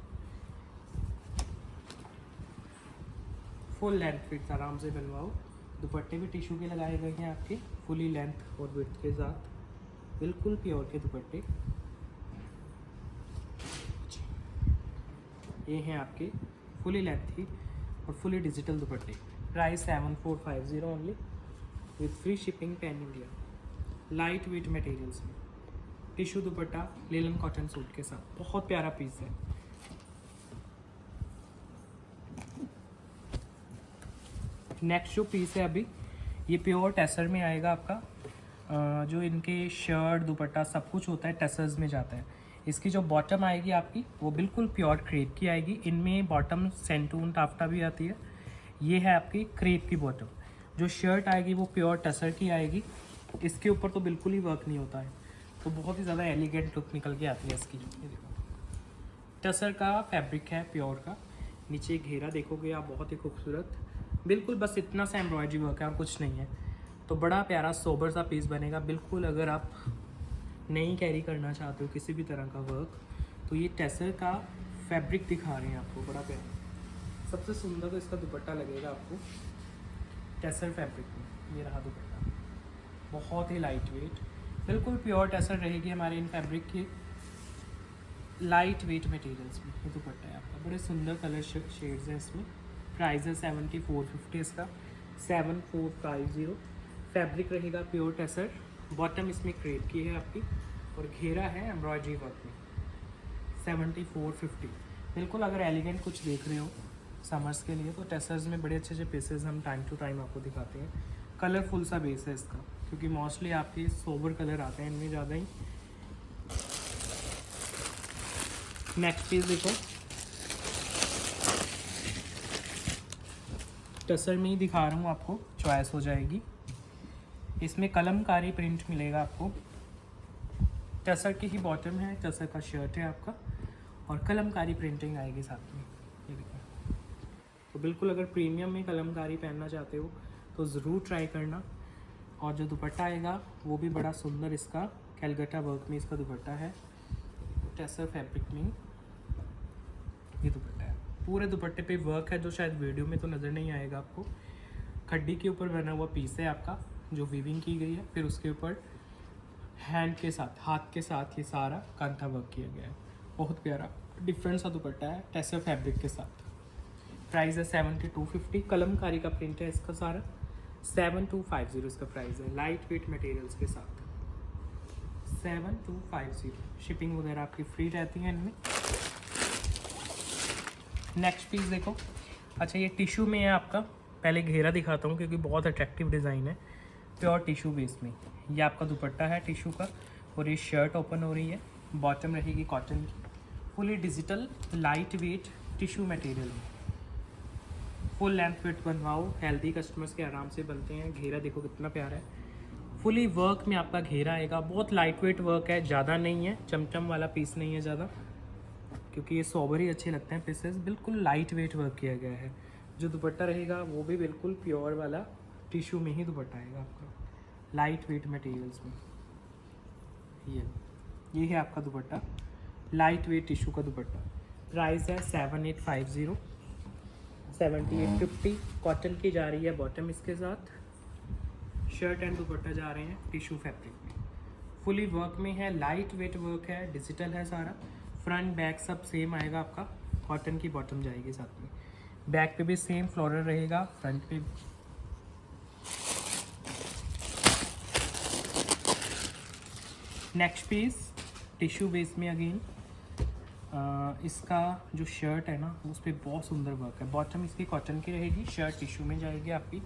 फुल लेंथ फिट आराम से बनवाओ। दुपट्टे भी टिश्यू के लगाए गए हैं आपके, फुली लेंथ और विड्थ के साथ, बिल्कुल प्योर के दुपट्टे। ये हैं आपके फुली लेंथ ही और फुली डिजिटल दुपट्टे। Price 7450 only, with free shipping pan India. Light weight materials में, tissue dupatta, linen cotton suit के साथ, बहुत प्यारा पीस है। नेक्स्ट जो पीस है अभी, ये प्योर टेसर में आएगा आपका। जो इनके शर्ट दुपट्टा सब कुछ होता है टेसर्स में जाता है। इसकी जो बॉटम आएगी आपकी वो बिल्कुल प्योर क्रेप की आएगी। इनमें बॉटम सेंटून टाफ्टा भी आती है। ये है आपकी क्रेप की बॉटम। जो शर्ट आएगी वो प्योर टसर की आएगी। इसके ऊपर तो बिल्कुल ही वर्क नहीं होता है, तो बहुत ही ज़्यादा एलिगेंट लुक निकल के आती है इसकी। ये देखो टसर का फैब्रिक है प्योर का। नीचे घेरा देखोगे आप, बहुत ही खूबसूरत, बिल्कुल बस इतना सा एम्ब्रॉयडरी वर्क है और कुछ नहीं है। तो बड़ा प्यारा सोबर सा पीस बनेगा बिल्कुल। अगर आप नहीं कैरी करना चाहते हो किसी भी तरह का वर्क, तो ये टसर का फैब्रिक दिखा रहे हैं आपको, बड़ा प्यारा। सबसे सुंदर तो इसका दुपट्टा लगेगा आपको टसर फैब्रिक में। ये रहा दुपट्टा, बहुत ही लाइट वेट, बिल्कुल प्योर टसर रहेगी हमारे इन फैब्रिक की, लाइट वेट मटेरियल्स में। ये दुपट्टा है आपका, बड़े सुंदर कलर शेड्स हैं इसमें। प्राइस है 7450 इसका, 7450। फैब्रिक रहेगा प्योर टसर। बॉटम इसमें क्रेप की है आपकी और घेरा है एम्ब्रॉयडरी वर्क में। 7450 बिल्कुल। अगर एलिगेंट कुछ देख रहे हो समर्स के लिए तो टसर्स में बड़े अच्छे अच्छे पीसेस हम टाइम टू टाइम आपको दिखाते हैं। कलरफुल सा बेस है इसका, क्योंकि मोस्टली आपके सोबर कलर आते हैं इनमें ज़्यादा ही। नेक्स्ट पीस देखो, टसर में ही दिखा रहा हूँ आपको, चॉइस हो जाएगी। इसमें कलमकारी प्रिंट मिलेगा आपको। टसर की ही बॉटम है, टसर का शर्ट है आपका और कलमकारी प्रिंटिंग आएगी साथ में। ये देखो, तो बिल्कुल अगर प्रीमियम में कलमकारी पहनना चाहते हो तो ज़रूर ट्राई करना। और जो दुपट्टा आएगा वो भी बड़ा सुंदर, इसका कैलकटा वर्क में इसका दुपट्टा है। टसर फैब्रिक में ये दुपट्टा है। पूरे दुपट्टे पे वर्क है जो शायद वीडियो में तो नज़र नहीं आएगा आपको। खड्डी के ऊपर बना हुआ पीस है आपका जो वीविंग की गई है, फिर उसके ऊपर हैंड के साथ, हाथ के साथ ये सारा कांथा वर्क किया गया है। बहुत प्यारा डिफरेंट सा दुपट्टा है टसर फैब्रिक के साथ। प्राइस है 7250। कलमकारी का प्रिंट है इसका सारा। 7250 इसका प्राइस है, लाइट वेट मटेरियल्स के साथ। 7250। शिपिंग वगैरह आपकी फ्री रहती है इनमें। नेक्स्ट पीस देखो, अच्छा ये टिश्यू में है आपका। पहले घेरा दिखाता हूँ क्योंकि बहुत अट्रैक्टिव डिज़ाइन है। प्योर टिश्यू बेस में ये आपका दुपट्टा है टिश्यू का और ये शर्ट ओपन हो रही है। बॉटम रहेगी कॉटन की, fully digital light wet tissue material में। फुल लेंथ फिट बनवाओ, हेल्दी कस्टमर्स के आराम से बनते हैं। घेरा देखो कितना प्यारा है, फुली वर्क में आपका घेरा आएगा। बहुत लाइट वेट वर्क है, ज़्यादा नहीं है, चमचम वाला पीस नहीं है ज़्यादा, क्योंकि ये सोबर ही अच्छे लगते हैं पीसेस। बिल्कुल लाइट वेट वर्क किया गया है। जो दुपट्टा रहेगा वो भी बिल्कुल प्योर वाला टिश्यू में ही दुपट्टा आएगा आपका, लाइट वेट मटेरियल्स में। ये है आपका दुपट्टा, लाइट वेट टिश्यू का दुपट्टा। प्राइस है 7850, 7850। कॉटन की जा रही है बॉटम इसके साथ। शर्ट एंड दुपट्टा जा रहे हैं टिश्यू फैब्रिक में। फुली वर्क में है, लाइट वेट वर्क है, डिजिटल है सारा। फ्रंट बैक सब सेम आएगा आपका। कॉटन की बॉटम जाएगी साथ में। बैक पे भी सेम फ्लोरल रहेगा, फ्रंट पे। नेक्स्ट पीस टिश्यू बेस में अगेन। इसका जो शर्ट है ना उस पर बहुत सुंदर वर्क है। बॉटम इसकी कॉटन की रहेगी, शर्ट टिश्यू में जाएगी आपकी।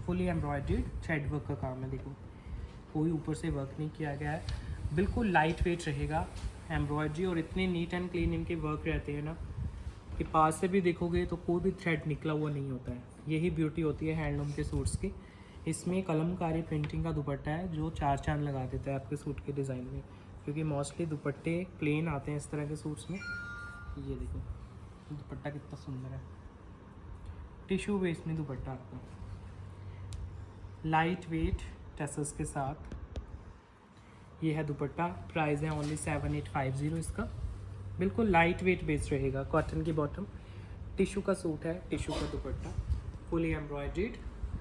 फुली एम्ब्रॉयडर्ड थ्रेड वर्क का काम है। देखो कोई ऊपर से वर्क नहीं किया गया है, बिल्कुल लाइट वेट रहेगा एम्ब्रॉयडरी। और इतने नीट एंड क्लीन इनके वर्क रहते हैं ना कि पास से भी देखोगे तो कोई भी थ्रेड निकला हुआ नहीं होता है। यही ब्यूटी होती है हैंडलूम के सूट्स की। इसमें कलमकारी प्रिंटिंग का दुपट्टा है जो चार चांद लगा देता है आपके सूट के डिज़ाइन में, क्योंकि मोस्टली दुपट्टे प्लेन आते हैं इस तरह के सूट्स में। ये देखो दुपट्टा कितना सुंदर है, टिश्यू बेस में दुपट्टा आपका, लाइट वेट टसर्स के साथ। ये है दुपट्टा। प्राइस है ओनली 7850 इसका। बिल्कुल लाइट वेट बेस रहेगा। कॉटन की बॉटम, टिश्यू का सूट है, टिश्यू का दुपट्टा, fully embroidered.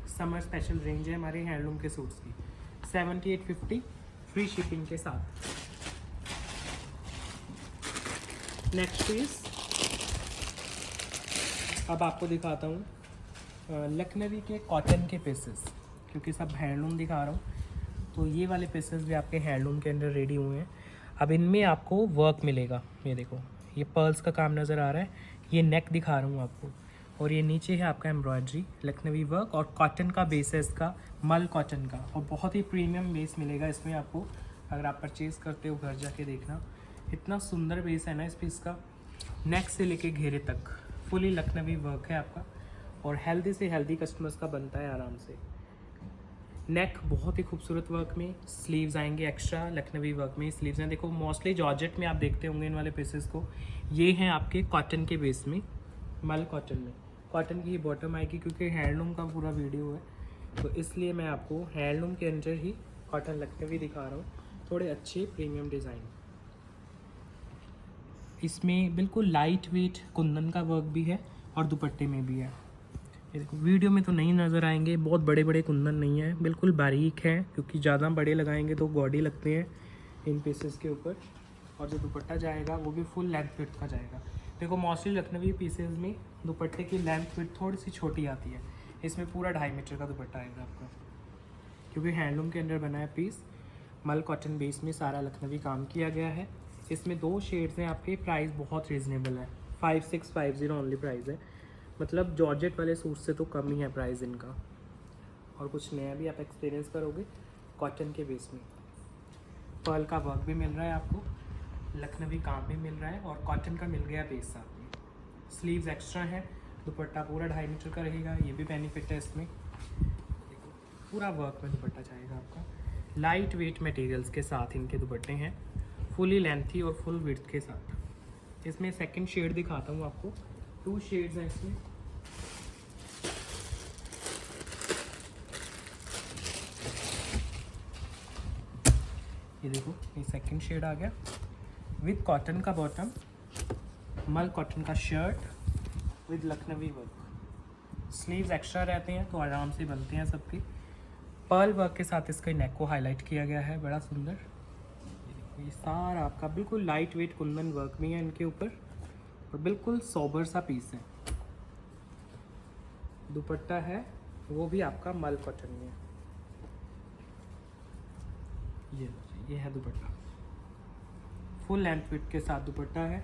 Summer special range है हमारे हैंडलूम के सूट्स की। 7850 फ्री शिपिंग के साथ। नेक्स्ट पीस अब आपको दिखाता हूँ लखनवी के कॉटन के पीसेस, क्योंकि सब हैंडलूम दिखा रहा हूँ तो ये वाले पीसेस भी आपके हैंडलूम के अंदर रेडी हुए हैं। अब इनमें आपको वर्क मिलेगा। ये देखो ये पर्ल्स का काम नज़र आ रहा है, ये नेक दिखा रहा हूँ आपको, और ये नीचे है आपका एम्ब्रॉयडरी लखनवी वर्क। और कॉटन का बेस है इसका, मल कॉटन का, और बहुत ही प्रीमियम बेस मिलेगा इसमें आपको। अगर आप परचेज़ करते हो घर जाके देखना, इतना सुंदर बेस है ना इस पीस का, नेक से लेके घेरे तक फुली लखनवी वर्क है आपका, और हेल्दी से हेल्दी कस्टमर्स का बनता है आराम से। नेक बहुत ही खूबसूरत वर्क में, स्लीव्स आएंगे एक्स्ट्रा लखनवी वर्क में। स्लीव्स हैं देखो, मोस्टली जॉर्जेट में आप देखते होंगे इन वाले पीसेस को। ये हैं आपके कॉटन के बेस में, मल कॉटन में। कॉटन की ही बॉटम आएगी, क्योंकि हैंडलूम का पूरा वीडियो है तो इसलिए मैं आपको हैंडलूम के अंदर ही कॉटन लखनवी दिखा रहा हूँ, थोड़े अच्छे प्रीमियम डिज़ाइन। इसमें बिल्कुल लाइट वेट कुंदन का वर्क भी है और दुपट्टे में भी है। ये देखो, वीडियो में तो नहीं नज़र आएंगे, बहुत बड़े बड़े कुंदन नहीं है, बिल्कुल बारीक है, क्योंकि ज़्यादा बड़े लगाएंगे तो गॉडी लगते हैं इन पीसेस के ऊपर। और जो दुपट्टा जाएगा वो भी फुल लेंथ विड्थ का जाएगा। देखो मोस्टली लखनवी पीसेस में दुपट्टे की लेंथ विड्थ थोड़ी सी छोटी आती है, इसमें पूरा 2.5 मीटर का दुपट्टा आएगा आपका, क्योंकि हैंडलूम के अंदर बना है पीस। मल कॉटन बेस में सारा लखनवी काम किया गया है। इसमें 2 शेड्स हैं आपके, प्राइस बहुत रीज़नेबल है, 5650 ओनली प्राइस है, मतलब जॉर्जेट वाले सूट से तो कम ही है प्राइस इनका। और कुछ नया भी आप एक्सपीरियंस करोगे कॉटन के बेस में। पर्ल का वर्क भी मिल रहा है आपको, लखनवी काम भी मिल रहा है, और कॉटन का मिल गया बेस साथ में। स्लीव्स एक्स्ट्रा है, दुपट्टा पूरा 2.5 मीटर का रहेगा, ये भी बेनिफिट है इसमें। देखो पूरा वर्क में दुपट्टा जाएगा आपका, लाइट वेट मटेरियल्स के साथ इनके दुपट्टे हैं, फुली लेंथी और फुल विड्थ के साथ। इसमें सेकंड शेड दिखाता हूँ आपको, 2 शेड्स हैं इसमें। ये देखो, ये सेकंड शेड आ गया विद कॉटन का बॉटम, मल कॉटन का shirt with Lucknowi work. Sleeves extra रहते हैं तो आराम से बनते हैं सबके। पर्ल वर्क के साथ इसके नेक को हाईलाइट किया गया है, बड़ा सुंदर। ये सारा आपका बिल्कुल लाइट वेट कुंदन वर्क भी है इनके ऊपर, और बिल्कुल सोबर सा पीस है। दुपट्टा है वो भी आपका मल कॉटन में है। ये है दुपट्टा, फुल लेंथ विड्थ के साथ दुपट्टा है।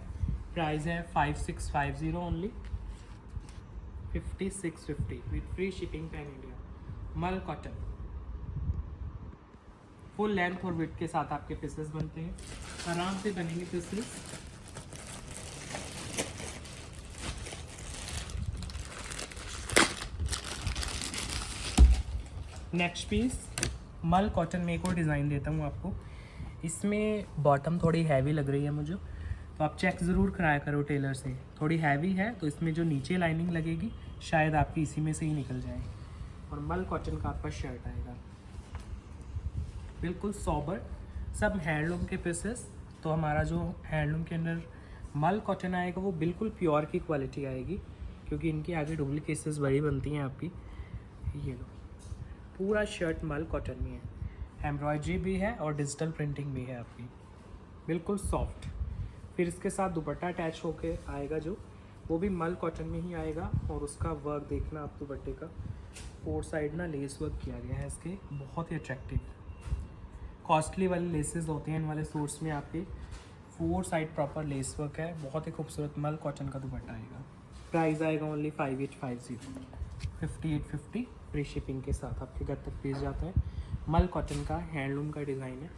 प्राइस है 5650 only, 5650 with free shipping pan India. मल कॉटन फुल लेंथ और विड्थ के साथ आपके पीसेस बनते हैं, आराम से बनेंगे पीसेस। नेक्स्ट पीस मल कॉटन में एक और डिज़ाइन देता हूँ आपको। इसमें बॉटम थोड़ी हैवी लग रही है मुझे, तो आप चेक ज़रूर कराया करो टेलर से। थोड़ी हैवी है तो इसमें जो नीचे लाइनिंग लगेगी शायद आपकी इसी में से ही निकल जाए। और मल कॉटन का आपका शर्ट आएगा, बिल्कुल सॉबर, सब हैंडलूम के पीसेस। तो हमारा जो हैंडलूम के अंदर मल कॉटन आएगा वो बिल्कुल प्योर की क्वालिटी आएगी, क्योंकि इनकी आगे डुप्लीकेट्स बड़ी बनती हैं आपकी। ये लो, पूरा शर्ट मल कॉटन में है, एम्ब्रॉयडरी भी है और डिजिटल प्रिंटिंग भी है आपकी, बिल्कुल सॉफ्ट। फिर इसके साथ दुपट्टा अटैच होके आएगा जो, वो भी मल कॉटन में ही आएगा। और उसका वर्क देखना आप दुपट्टे का, 4 साइड ना लेस वर्क किया गया है इसके, बहुत ही अट्रैक्टिव। कॉस्टली वाले लेसेस होते हैं इन वाले सूट्स में आपके, 4 साइड प्रॉपर लेस वर्क है, बहुत ही खूबसूरत मल कॉटन का दुपट्टा आएगा। प्राइस आएगा ओनली 5850, 5850 फ्री शिपिंग के साथ आपके घर तक भेज जाता है। मल कॉटन का हैंडलूम का डिज़ाइन है,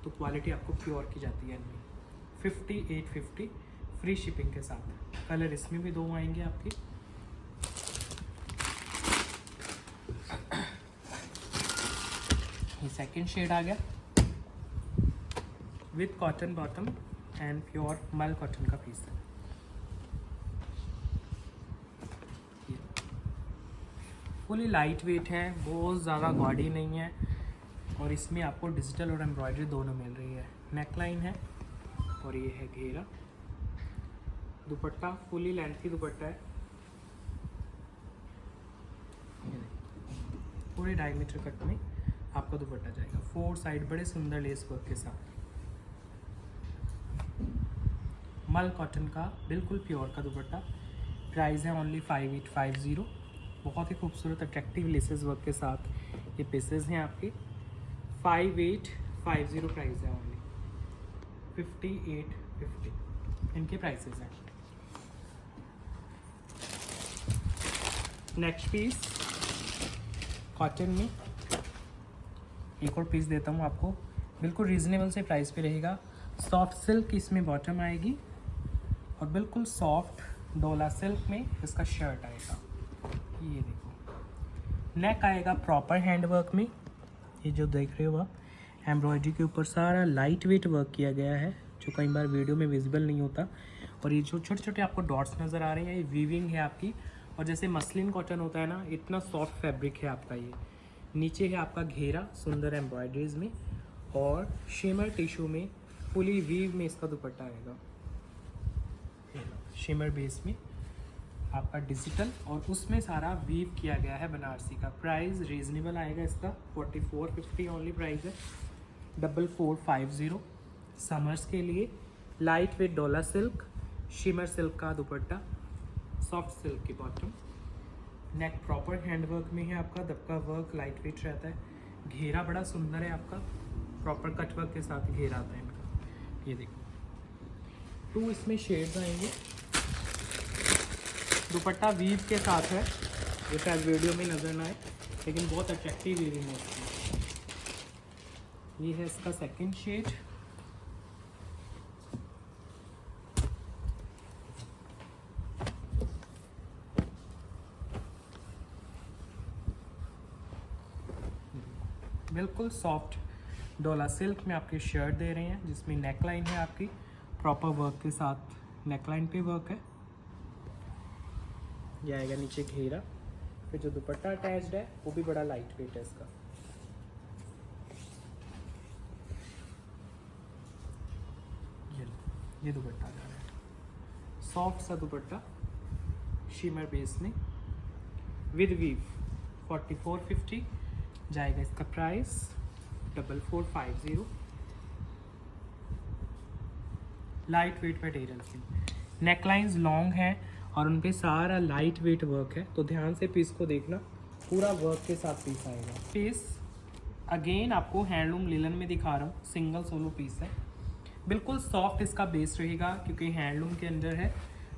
तो क्वालिटी आपको प्योर की जाती है इनमें। 5850 फ्री शिपिंग के साथ। कलर इसमें भी 2 आएंगे आपके। ये सेकंड शेड आ गया with cotton bottom and pure mul cotton का पीस है। फुली लाइट वेट है, बहुत ज़्यादा गॉडी नहीं है, और इसमें आपको डिजिटल और एम्ब्रॉयडरी दोनों मिल रही है। नेकलाइन है और ये है घेरा। दुपट्टा फुली लेंथी दुपट्टा है, पूरे 2.5 मीटर कट में आपका दुपट्टा जाएगा, 4 साइड बड़े सुंदर लेस वर्क के साथ। मल कॉटन का बिल्कुल प्योर का दुपट्टा। प्राइस है ओनली 5850, बहुत ही खूबसूरत अट्रैक्टिव लेसेस वर्क के साथ ये पीसेस हैं आपके। 5850 प्राइस है ओनली, 5850 इनके प्राइसेस हैं। नेक्स्ट पीस कॉटन में एक और पीस देता हूँ आपको, बिल्कुल रीज़नेबल से प्राइस पे रहेगा। सॉफ्ट सिल्क की इसमें बॉटम आएगी और बिल्कुल सॉफ्ट डोला सिल्क में इसका शर्ट आएगा। ये देखो, नेक आएगा प्रॉपर हैंड वर्क में। ये जो देख रहे हो आप, एम्ब्रॉयडरी के ऊपर सारा लाइट वेट वर्क किया गया है जो कई बार वीडियो में विजिबल नहीं होता। और ये जो छोटे छोटे आपको डॉट्स नज़र आ रहे हैं, ये वीविंग है आपकी। और जैसे मसलिन कॉटन होता है ना, इतना सॉफ्ट फैब्रिक है आपका। ये नीचे है आपका घेरा सुंदर एम्ब्रॉयडरीज में, और शिमर टिश्यू में फुली वीव में इसका दुपट्टा आएगा। शिमर बेस में आपका डिजिटल, और उसमें सारा वीव किया गया है बनारसी का। प्राइस रीजनेबल आएगा इसका, 4450 ओनली प्राइस है, 4450। समर्स के लिए लाइट वेट डोला सिल्क, शिमर सिल्क का दुपट्टा, सॉफ्ट सिल्क की बॉटम, नेक प्रॉपर हैंडवर्क में है आपका। दबका वर्क लाइट वेट रहता है। घेरा बड़ा सुंदर है आपका, प्रॉपर कट वर्क के साथ घेरा आता है इनका। ये देखो 2 इसमें शेड्स आएंगे। दुपट्टा वीव के साथ है, ये शायद वीडियो में नजर ना आए, लेकिन बहुत अट्रैक्टिव वीविंग है इसकी। ये है इसका सेकंड शेड। बिल्कुल सॉफ्ट डोला सिल्क में आपके शर्ट दे रहे हैं, जिसमें नेकलाइन है आपकी प्रॉपर वर्क के साथ। नेकलाइन पे वर्क है। ये आएगा नीचे घेरा, फिर जो दुपट्टा अटैच्ड है वो भी बड़ा लाइट वेट है इसका। ये दुपट्टा आ रहा है, सॉफ्ट सा दुपट्टा शिमर बेस में विद वीव, 4450 जाएगा इसका प्राइस, 4450। लाइट वेट मटेरियल से नेकलाइंस लॉन्ग हैं और उन पे सारा लाइट वेट वर्क है, तो ध्यान से पीस को देखना, पूरा वर्क के साथ पीस आएगा। पीस अगेन आपको हैंडलूम लिलन में दिखा रहा हूँ, सिंगल सोलो पीस है। बिल्कुल सॉफ्ट इसका बेस रहेगा क्योंकि हैंडलूम के अंदर है,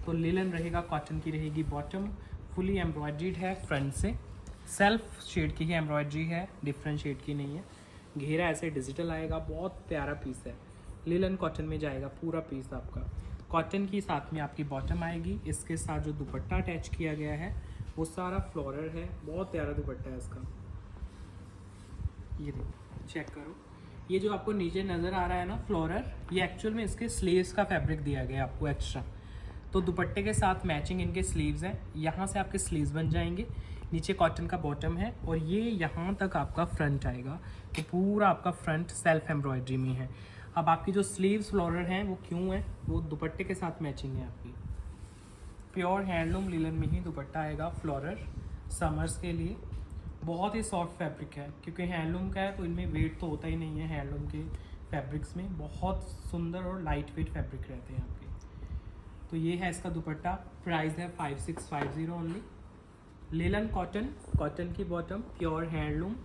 तो लिलन रहेगा, कॉटन की रहेगी बॉटम। फुली एम्ब्रॉयड्रीड है फ्रंट से, सेल्फ शेड की ही एम्ब्रॉयड्री है, डिफरेंट शेड की नहीं है। घेरा ऐसे डिजिटल आएगा, बहुत प्यारा पीस है। लिलन कॉटन में जाएगा पूरा पीस आपका। कॉटन की साथ में आपकी बॉटम आएगी, इसके साथ जो दुपट्टा अटैच किया गया है वो सारा फ्लोरल है, बहुत प्यारा दुपट्टा है इसका। ये देखो, चेक करो, ये जो आपको नीचे नज़र आ रहा है ना फ्लोरल, ये एक्चुअल में इसके स्लीव्स का फैब्रिक दिया गया है आपको एक्स्ट्रा। तो दुपट्टे के साथ मैचिंग इनके स्लीव्स हैं, यहाँ से आपके स्लीव्स बन जाएंगे। नीचे कॉटन का बॉटम है और ये यहाँ तक आपका फ्रंट आएगा, तो पूरा आपका फ्रंट सेल्फ एम्ब्रॉयडरी में है। अब आपकी जो स्लीव्स फ्लोरल हैं वो क्यों है, वो दुपट्टे के साथ मैचिंग है आपकी। प्योर हैंडलूम लिलन में ही दुपट्टा आएगा फ्लोरल, समर्स के लिए। बहुत ही सॉफ्ट फैब्रिक है, क्योंकि हैंडलूम का है तो इनमें वेट तो होता ही नहीं है। हैंडलूम के फैब्रिक्स में बहुत सुंदर और लाइट वेट फैब्रिक रहते हैं आपके। तो ये है इसका दुपट्टा, प्राइस है 5650 ओनली। लिलन कॉटन, कॉटन की बॉटम, प्योर हैंडलूम,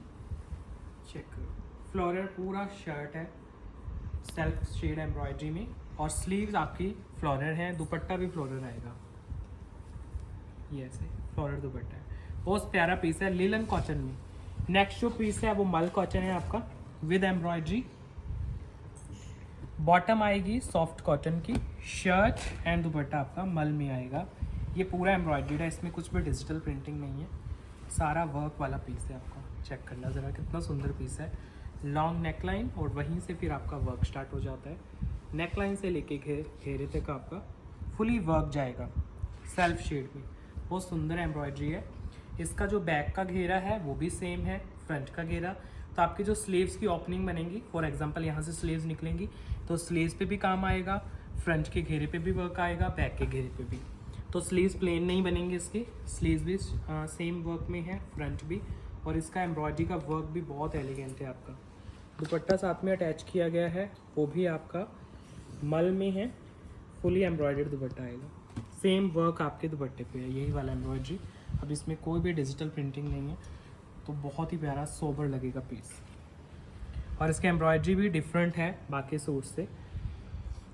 चेक करो, फ्लोरल पूरा शर्ट है सेल्फ शेड एम्ब्रॉयडरी में, और स्लीव्स आपकी फ्लोरल है, दुपट्टा भी फ्लोरल आएगा। ये ऐसे फ्लोरल दुपट्टा है, बहुत प्यारा पीस है लिलन कॉटन में। नेक्स्ट जो पीस है वो मल कॉटन है आपका विद एम्ब्रॉयडरी। बॉटम आएगी सॉफ्ट कॉटन की, शर्ट एंड दुपट्टा आपका मल में आएगा। ये पूरा एम्ब्रॉयडर्ड है, इसमें कुछ भी डिजिटल प्रिंटिंग नहीं है, सारा वर्क वाला पीस है। आपको चेक करना ज़रा, कितना सुंदर पीस है। लॉन्ग नेकलाइन और वहीं से फिर आपका वर्क स्टार्ट हो जाता है। नेकलाइन से लेके घेरे तक आपका फुली वर्क जाएगा सेल्फ शेड में, बहुत सुंदर एम्ब्रॉयडरी है। इसका जो बैक का घेरा है वो भी सेम है, फ्रंट का घेरा। तो आपकी जो स्लीव्स की ओपनिंग बनेगी, फॉर एग्जांपल यहाँ से स्लीव्स निकलेंगी, तो स्लीव्स पे भी काम आएगा, फ्रंट के घेरे पे भी वर्क आएगा, बैक के घेरे पे भी। तो स्लीव्स प्लेन नहीं बनेंगे, इसके स्लीव्स भी सेम वर्क में है, फ्रंट भी। और इसका एम्ब्रॉयडरी का वर्क भी बहुत एलिगेंट है आपका। दुपट्टा साथ में अटैच किया गया है, वो भी आपका मल में है, फुली एम्ब्रॉयडर्ड दुपट्टा आएगा। सेम वर्क आपके दुपट्टे पे है, यही वाला एम्ब्रॉयडरी। अब इसमें कोई भी डिजिटल प्रिंटिंग नहीं है, तो बहुत ही प्यारा सोबर लगेगा पीस। और इसका एम्ब्रॉयडरी भी डिफरेंट है बाकी सूट से।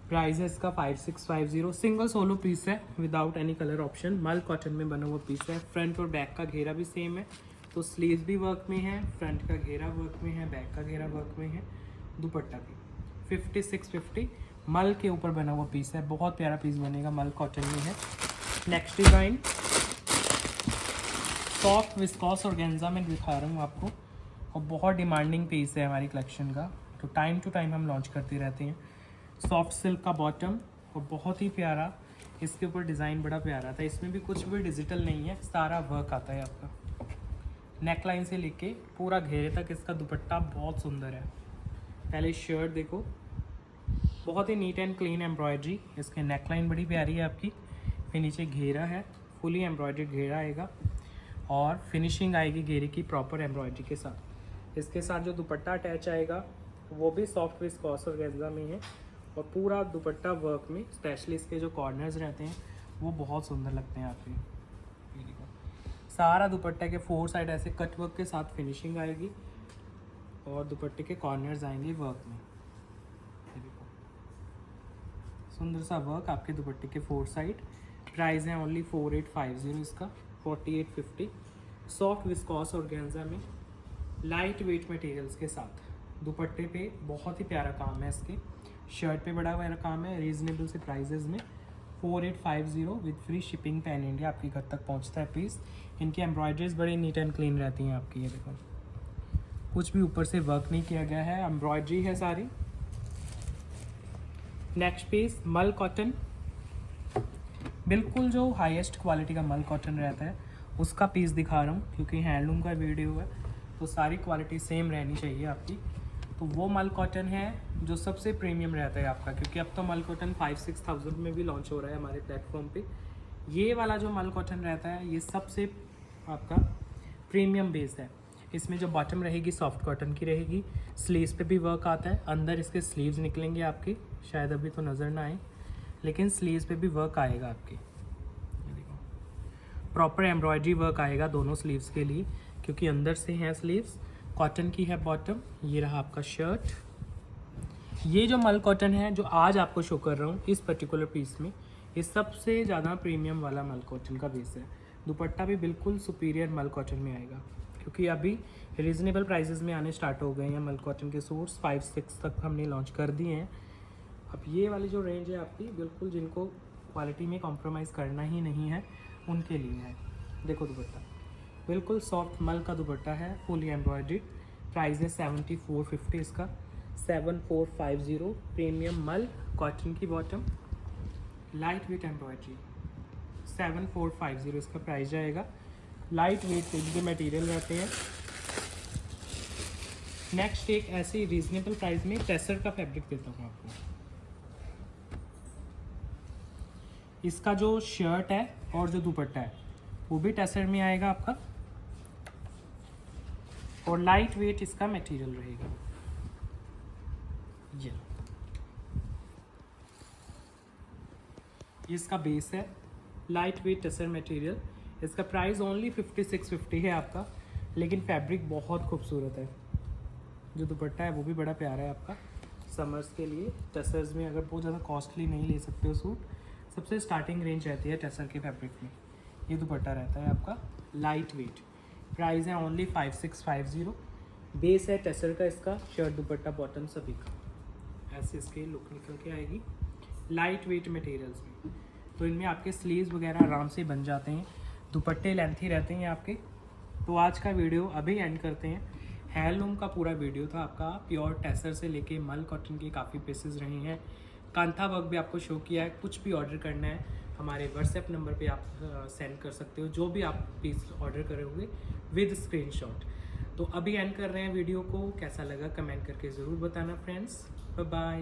प्राइस है इसका 5650, सिंगल सोलो पीस है विदाउट एनी कलर ऑप्शन, मल कॉटन में बना हुआ पीस है। फ्रंट और बैक का घेरा भी सेम है, तो स्लीव्स भी वर्क में है, फ्रंट का घेरा वर्क में है, बैक का घेरा वर्क में है, दुपट्टा भी 5650। मल के ऊपर बना हुआ पीस है, बहुत प्यारा पीस बनेगा, मल कॉटन में है। Next design soft viscous organza में दिखा रहा हूँ आपको, और बहुत डिमांडिंग पीस है हमारी कलेक्शन का, तो टाइम टू टाइम हम लॉन्च करते रहते हैं। सॉफ्ट सिल्क का बॉटम और बहुत ही प्यारा, इसके ऊपर डिज़ाइन बड़ा प्यारा था। इसमें भी कुछ भी डिजिटल नहीं है, सारा वर्क आता है आपका। नेकलाइन से लेके पूरा घेरे तक इसका दुपट्टा बहुत सुंदर है। पहले शर्ट देखो, बहुत ही नीट एंड क्लीन एम्ब्रॉयडरी, इसके नेकलाइन बड़ी प्यारी है आपकी, फिर नीचे घेरा है, फुली एम्ब्रॉयडर्ड घेरा आएगा और फिनिशिंग आएगी घेरे की प्रॉपर एम्ब्रॉयडरी के साथ। इसके साथ जो दुपट्टा अटैच आएगा वो भी सॉफ्ट विस्कॉस ऑर्गेन्जा में है, और पूरा दुपट्टा वर्क में, स्पेशली इसके जो कॉर्नर्स रहते हैं वो बहुत सुंदर लगते हैं आपके। ये देखो, सारा दुपट्टे के 4 साइड ऐसे कट वर्क के साथ फिनिशिंग आएगी, और दुपट्टे के कॉर्नर्स आएंगे वर्क में। ये देखो, सुंदर सा वर्क आपके दुपट्टे के 4 साइड। प्राइस है ओनली 4850 इसका, 4850। सॉफ्ट विस्कॉस ऑर्गेन्जा में लाइट वेट मटेरियल्स के साथ दुपट्टे पे बहुत ही प्यारा काम है, इसके शर्ट पे बड़ा प्यारा काम है, रीजनेबल से प्राइजेज में। 4850 with free shipping pan India आपके घर तक पहुंचता है पीस। इनकी एम्ब्रॉयडरीज बड़ी नीट एंड क्लीन रहती हैं आपकी। ये देखो, कुछ भी ऊपर से वर्क नहीं किया गया है, एम्ब्रॉयडरी है सारी। नेक्स्ट पीस मल कॉटन, बिल्कुल जो हाईएस्ट क्वालिटी का मल कॉटन रहता है उसका पीस दिखा रहा हूँ, क्योंकि हैंडलूम का वीडियो है तो सारी क्वालिटी सेम रहनी चाहिए आपकी। तो वो मल कॉटन है जो सबसे प्रीमियम रहता है आपका, क्योंकि अब तो मल कॉटन 5-6 थाउजेंड में भी लॉन्च हो रहा है हमारे प्लेटफॉर्म पे। ये वाला जो मल कॉटन रहता है ये सबसे आपका प्रीमियम बेस है। इसमें जो बॉटम रहेगी सॉफ्ट कॉटन की रहेगी, स्लीव्स पे भी वर्क आता है, अंदर इसके स्लीव्स निकलेंगे आपके, शायद अभी तो नज़र ना आए, लेकिन स्लीव्स पे भी वर्क आएगा आपके। ये देखो, प्रॉपर एम्ब्रॉयडरी वर्क आएगा दोनों स्लीव्स के लिए, क्योंकि अंदर से हैं स्लीव्स। कॉटन की है बॉटम। ये रहा आपका शर्ट। ये जो मल कॉटन है जो आज आपको शो कर रहा हूँ इस पर्टिकुलर पीस में, ये सबसे ज़्यादा प्रीमियम वाला मल कॉटन का बेस है। दुपट्टा भी बिल्कुल सुपीरियर मल कॉटन में आएगा, क्योंकि अभी रीज़नेबल प्राइसेस में आने स्टार्ट हो गए हैं मल कॉटन के सूट्स। 5-6 तक हमने लॉन्च कर दिए हैं। अब ये वाली जो रेंज है आपकी, बिल्कुल जिनको क्वालिटी में कॉम्प्रोमाइज़ करना ही नहीं है उनके लिए है। देखो दुपट्टा बिल्कुल सॉफ्ट मल का दुपट्टा है, फुली एम्ब्रॉयडर्ड। प्राइस है 7450 इसका, 7450। प्रीमियम मल कॉटन की बॉटम, लाइट वेट एम्ब्रॉयडरी, 7450 इसका प्राइस जाएगा। लाइट वेट के मटेरियल रहते हैं। नेक्स्ट एक ऐसे रीजनेबल प्राइस में टेसर का फैब्रिक देता हूँ आपको। इसका जो शर्ट है और जो दुपट्टा है वो भी टेसर में आएगा आपका, और लाइट वेट इसका मटेरियल रहेगा। ये इसका बेस है, लाइट वेट टेसर मटेरियल। इसका प्राइस ओनली 5650 है आपका, लेकिन फैब्रिक बहुत खूबसूरत है। जो दुपट्टा है वो भी बड़ा प्यारा है आपका। समर्स के लिए टेसर्स में अगर बहुत ज़्यादा कॉस्टली नहीं ले सकते हो सूट, सबसे स्टार्टिंग रेंज रहती है टेसर के फैब्रिक में। ये दुपट्टा रहता है आपका लाइट वेट। प्राइस है ओनली 5650। बेस है टेसर का इसका, शर्ट दुपट्टा बॉटम सभी का। ऐसे इसके लुक निकल के आएगी लाइट वेट मटेरियल्स में। तो इनमें आपके स्लीव्स वगैरह आराम से बन जाते हैं, दुपट्टे लेंथी रहते हैं आपके। तो आज का वीडियो अभी एंड करते हैं। हैंडलूम का पूरा वीडियो था आपका, प्योर टेसर से लेके मल कॉटन के काफ़ी पीसेस रहे हैं। कांथा वर्क भी आपको शो किया है। कुछ भी ऑर्डर करना है हमारे व्हाट्सएप नंबर पे आप सेंड कर सकते हो, जो भी आप पीस ऑर्डर करोगे विद स्क्रीनशॉट। तो अभी एंड कर रहे हैं वीडियो को। कैसा लगा कमेंट करके ज़रूर बताना फ्रेंड्स। Bye bye.